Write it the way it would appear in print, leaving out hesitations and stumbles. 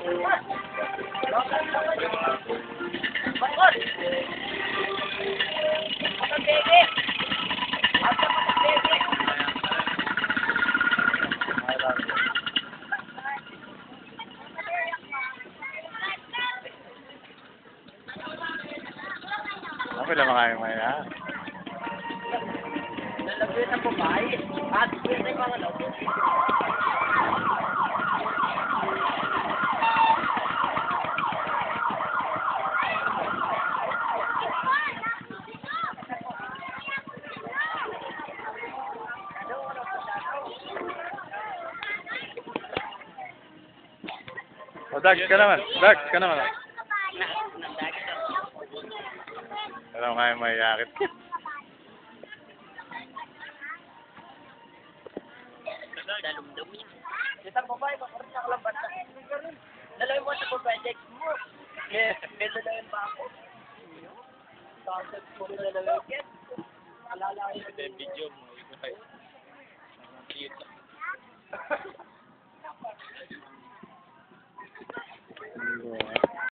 Ako lang mga maya. Lalagyan ng babae. At yun ay mga labo. O, Dags ka naman. Dags ka naman. Alam nga yung mayakit. Dalumdum yan. Isang babae, makaroon sa kalambat na. Dalawin mo sa project mo. Yes, may dalawin pa ako. Tapos, puro dalawin yan. Alala ko yung video mo.